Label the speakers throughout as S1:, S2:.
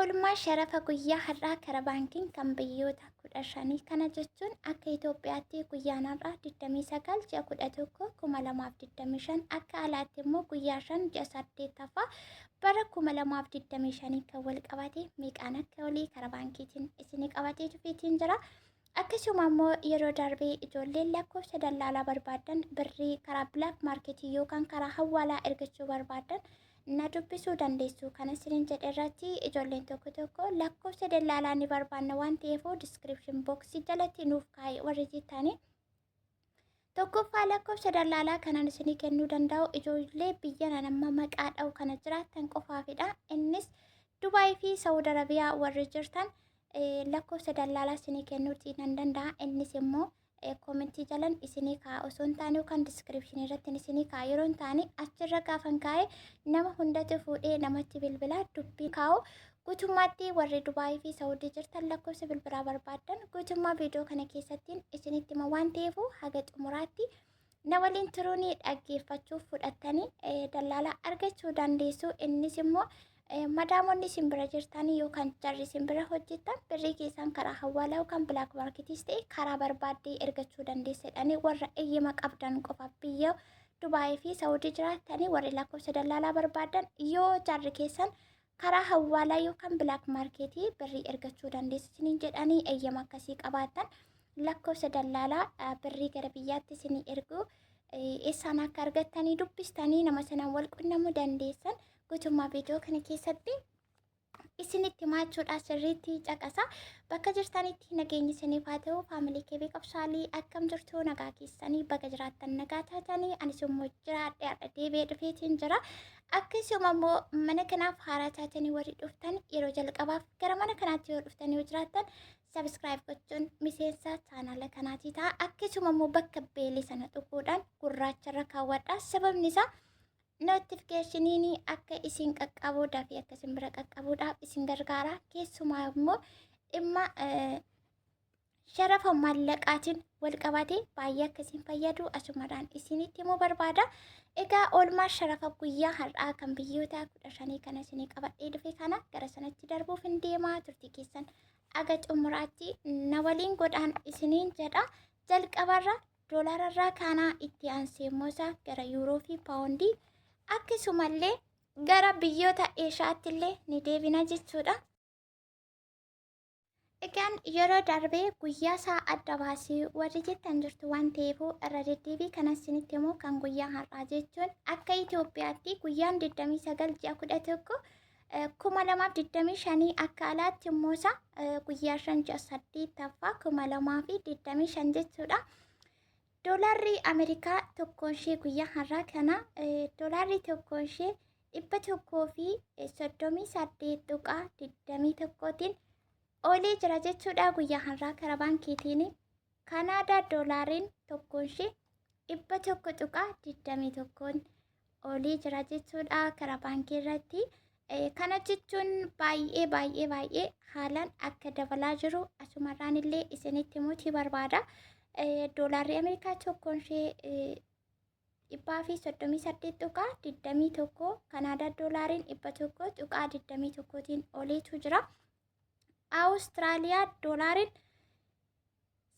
S1: oolmaa sharafa guyyaa har'aa kara baankiin kan biyyoota 15 kana jechuun akka Itoophiyaatti guyyaan har'aa 29 ji'a 11 2025 akka alaatti immoo guyyaa 5 ji'a 8ffaa bara 2025 kan wal qabate meeqaan akka olii kara baankiitiin isinii qabatee dhufeetiin jira. Akkasuma immoo yeroo darbee ijoolleen lakkoofsa dallaalaa barbaadan birrii karaa bilaak maarketii yookaan karaa hawwaalaa ergachuu barbaadan na dubbisuu dandeessu. Kana isiniin jedhe irratti ijoolleen tokko lakkoofsa dallaalaa ni barbaanna waan ta'eef description box jalatti nuuf kaa'e warri jettanii tokkoffaa lakkoofsa dallaalaa kanan isinii kennuu danda'u ijoollee biyya nama maqaa dha'u kana jiraatan qofaafidha. Innis Dubaay fi Saawud Arabiyaa warri jirtan lakkoofsa dallaalaa isinii kennuutii nan danda'a. Innis immoo komentii jalan isinii kaa'a osoo hin taane yookaan description irratti isinii kaa'a yeroo hin taane achirra gaafan kaa'e nama hundatu fuudhee namatti bilbilaa dubbii kaa'u. Guutummaatti warri Dubaay fi Saawudii jirtan lakkoofsa bilbilaa barbaadan guutummaa viidiyoo kana keessattiin isinitti hima waan ta'eef haga xumuraatti na waliin turuunii dhaggeeffachuuf fudhattanii dallaalaa argachuu dandeessu. Innis immoo madaamonni simbira jirtanii yookaan jarri simbira hojjetan birrii keessan karaa hawwaalaa yookaan bilaak maarketiis ta'e karaa barbaaddee ergachuu dandeessedhani warra eeyyama qabdan qofaaf biyya Dubaay fi Saawudii jiraatanii warri lakkoofsa dallaalaa barbaadan yoo jarri keessan karaa hawwaalaa yookaan bilaak maarketii birrii ergachuu dandeessisiniin jedhanii eeyyama akkasii qabaatan lakkoofsa dallaalaa birrii gara biyyaatti isinii ergu eessaan akka argattanii dubbistanii nama sanaan wal qunnamuu dandeessan. Guutummaa viidiyoo kana keessatti isinitti himachuudha sirriitti caqasa. Bakka jirtanitti nageenyi isiniif haa ta'u. Faamilii kee beekamsaalii akkam jirtu nagaa keessanii bakka jiraattan nagaa taatanii anis immoo jiraadhee har'a deebi'ee dhufeetiin jira. Akkasuma immoo mana kanaaf haaraa taatanii warri dhuftan yeroo jalqabaaf gara mana kanaatti yoo dhuftan yoo jiraattan sabskiraayib gochuun miseensa chaanaala kanaatii ta'a. Akkasuma immoo bakka beelii sana tuquudhaan gurraacharra kaawwadha. Sababni isaa notifikashiniin akka isin qaqqabuudhaaf fi akka isin bira qaqqabuudhaaf isin gargaara. Keessumaa immoo dhimma sharafa maallaqaatiin wal qabate baay'ee akka isin fayyadu asumadhaan isinitti himuu barbaada. Egaa oolmaa sharafa guyyaa har'aa kan biyyoota 15 kana isinii qabadhee dhufe kana gara sanatti darbuuf hin deemaa turtii keessan aga xumuraatti na waliin godhaan isiniin jedha. Jalqabarra doolaararraa kaanaa itti aansee immoo gara yuuroo fi paawundii akkasumallee gara biyyoota eeshaatti illee ni deebina jechuudha. Egaan yeroo darbee guyyaa isaa adda baasee warri jettan jirtu waan ta'eef irra deddeebii kana isinitti immoo kan guyyaa har'aa jechuun akka Itoophiyaatti guyyaan 29 ji'a 11 2025 akka alaatti immoo guyyaa 5 ji'a 8ffaa 2025 jechuudha. Doolaarri Ameerikaa tokkoon ishee guyyaa har'aa kana doolaarri tokkoon ishee 138.21tiin olee jira jechuudha. Guyyaa har'aa karaa baankiitiin Kanaadaa doolaariin tokkoon ishee 100.21 olee jira jechuudha karaa baankii irratti. Kana jechuun baay'ee haalaan akka dabalaa jiru asumarraan illee isinitti himuutii barbaada. Doolaarri Ameerikaa tokkoon ishee 138.21 Kanaadaa doolaariin 100.21tiin oleetu jira. Awustiraaliyaa doolaariin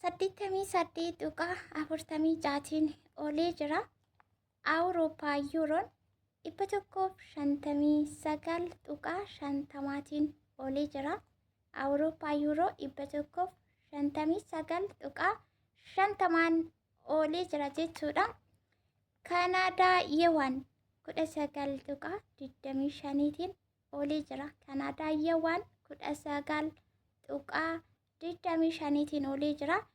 S1: 88.46tiin olee jira. Awurooppaa yuuroon 159.50tiin olee jira. Awurooppaa yuuroo 159.50 olee jira jechuudha. Kanaadaa yeewaan 19.25tiin olee jira. Kanaadaa yeewaan 19.25tiin olee jira.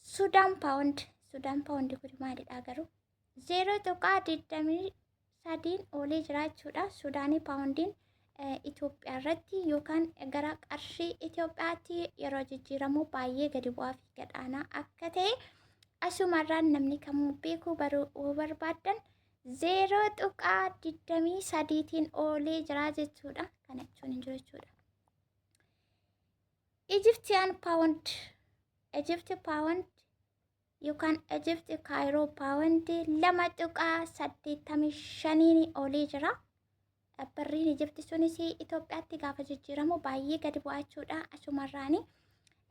S1: Sudaan paawundi kun maalidha garuu 0.23 olee jira jechuudha. Sudaanii paawundiin Itoophiyaa irratti yookaan gara qarshii Itoophiyaatti yeroo jijjiiramu baay'ee gadi bu'aa fi gadhaanaa akka ta'e asumarraan namni kamuu beekuu baruu barbaadan 0.23tiin olee jira jechuudha. Kana jechuun hin jiru jechuudha. Egypti paawund yookaan Egypti kaayiroo paawundi 2.85 olee jira. Barriin Ijipti sunis Itoophiyaatti gaafa jijjiiramu baay'ee gadi bu'aa jechuudha. Asumarraani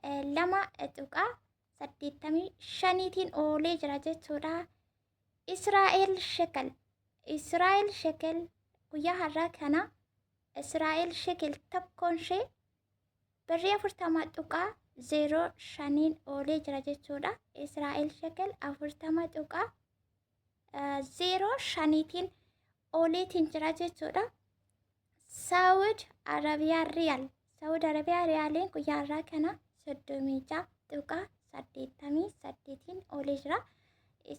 S1: 2.85tiin oolee jira jechuudha. Israa'el shekel guyyaa har'aa kana Israa'el shekel tokkoon ishee birrii 40.05 oolee jira jechuudha. Israa'el shekel 40.05tiin ooleetiin jira jechuudha. Saawud Arabiyaa Riyaaliin guyyaa har'aa kana 36.88tiin oolee jira.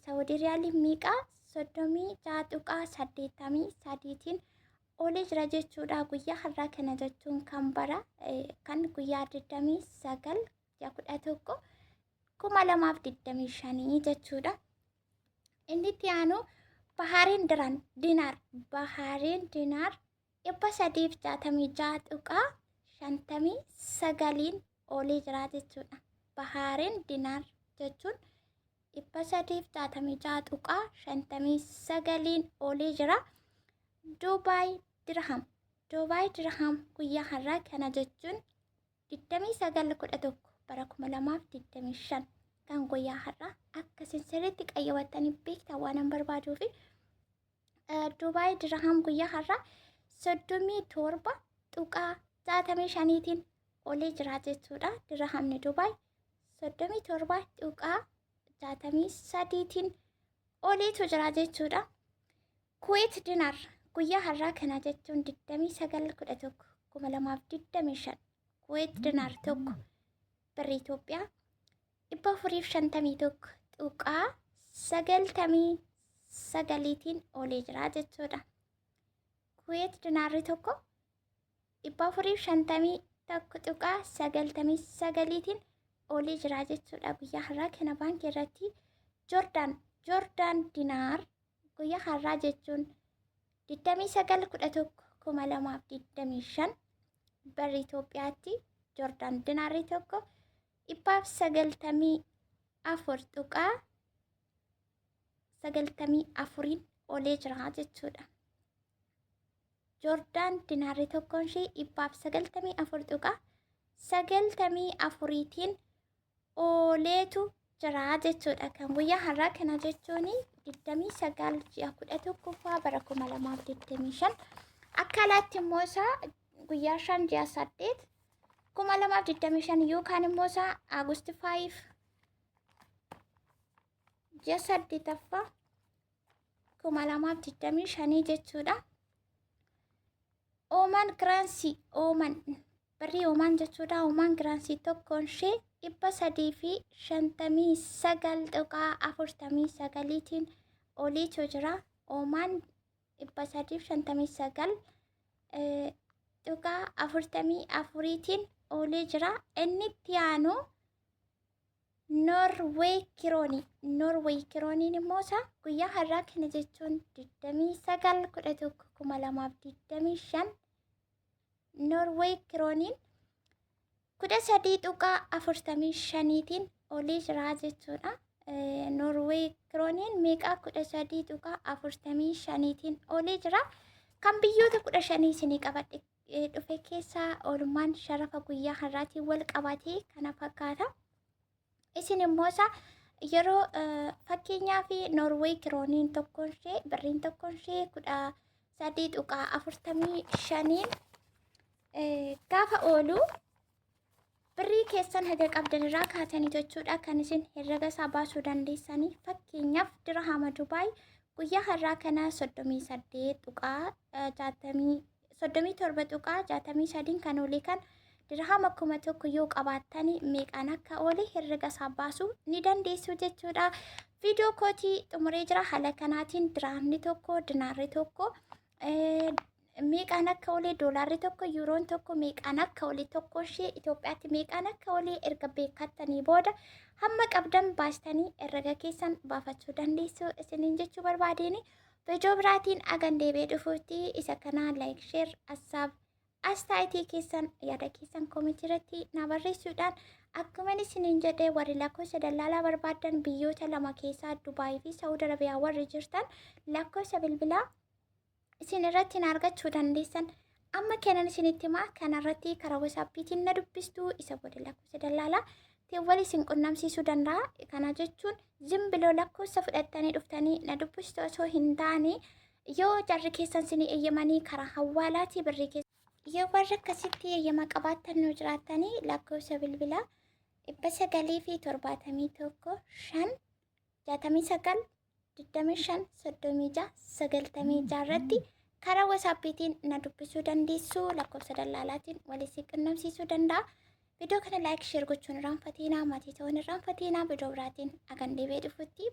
S1: Saawudii Riyaaliin meeqaa 36.83tiin oolee jira jechuudha. Guyyaa har'aa kana jechuun kan bara kan guyyaa 29/11/2025 jechuudha. Inni itti aanu Bahariin Dinaar 366.59tiin oolee jira jechuudha. Bahariin Dinaar jechuun 366.59tiin oolee jira. Duubaay Dirham guyyaa har'aa kana jechuun 29/11/2025 kan guyyaa har'aa akkasiin sirriitti qayyawwattanii beektan waan an barbaaduu fi Duubaay Dirham guyyaa har'aa 37.65tiin oolee jira jechuudha. Dirhamni Duubaay 37.63tiin ooleetu jira jechuudha. Kuweet Dinaar guyyaa har'aa kana jechuun 29/11/2025 Kuweet Dinaar tokko birrii Itoophiyaa 451.99tiin oolee jira jechuudha. Kuweet Dinaarri tokko 451.99tiin oolee jira jechuudha. Guyyaa har'aa kana baankii irratti Joordaan Dinaar guyyaa har'aa jechuun 29/11/2025 birrii Itoophiyaatti Joordaan Dinaarri tokko 494.94tiin oolee jira jechuudha. Joordaan Dinaarri tokkoon ishee 494.94tiin ooleetu jira jechuudha. Kan guyyaa har'aa kana jechuun 29/11/2025 akka alaatti immoo isaa guyyaa 5/8/2025 yookaan immoo isaa Aagust 5 6/8/2025 jechuudha. Oomaan Giraansii birrii Oomaan jechuudha. Oomaan Giraansii tokkoon ishee 359.49tiin ooleetu jira. Oomaan 359.44tiin oolee jira. Inni itti aanu Noorweey Kirooniin immoo isaa guyyaa har'aa kana jechuun 29/11/2025 Noorweey Kirooniin 13.45tiin oolee jira jechuudha. Noorweey Kirooniin meeqaa 13.45tiin oolee jira. Kan biyyoota 15 isinii qabadhe dhufe keessaa oolmaan sharafa guyyaa har'aatiin wal qabatee kana fakkaata. Isin immoo isaa yeroo fakkeenyaaf Noorweey Kirooniin tokkoon ishee birriin tokkoon ishee 13.45tiin gaafa oolu birrii keessan haga qabdan irraa kaatanii jechuudha kan isin herrega isaa baasuu dandeessanii. Fakkeenyaaf dirhama Dubaay guyyaa har'aa kana 37.63 kan oolee kan dirhama 1,000 yoo qabaattanii meeqaan akka oolee herrega isaa baasuu ni dandeessu jechuudha. Viidiyoo kootii xumuree jira. Haala kanaatiin dirhamni tokko, dinaarri tokko meeqaan akka oolee, doolaarri tokko, yuuroon tokko meeqaan akka oolee, tokko ishee Itoophiyaatti meeqaan akka oolee erga beekattanii booda hamma qabdan baastanii herrega keessan baafachuu dandeessu isiniin jechuu barbaadeen. Viidiyoo biraatiin agan deebi'ee dhufuutti isa kanaa laayik, sheer, astaayitii keessan yaada keessan koomentii irratti na barreessuudhaan akkuma isiniin jedhee warri lakkoofsa daldalaa barbaadan biyyoota lama keessaa Dubaayii fi Saawud Arabiyaa warri jirtan lakkoofsa bilbilaa isin irratti na argachuu dandeessan. Amma kanan isinitti himaa kanarratti karaa WhatsAppiitiin na dubbistu isa booda lakkoofsa dallaalaa teewwal isin qunnamsiisuu danda'a. Kana jechuun zimbiloo lakkoofsa fudhattanii dhuftanii na dubbistu osoo hin taane yoo jarri keessan isinii eeyyamanii karaa hawwaalaatii birrii keessa yoo warra akkasitti eeyyama qabaattan nu jiraattanii lakkoofsa bilbilaa 971 5 69 25 36 irratti karaa WhatsAppiitiin na dubbisuu dandeessu. Lakkoofsa dallaalaatiin walitti qunnamsiisuu danda'a. Video kana like share gochuun irraanfatiin maatii ta'uun irraanfatiin video biraatiin akan deebi'ee dhufutti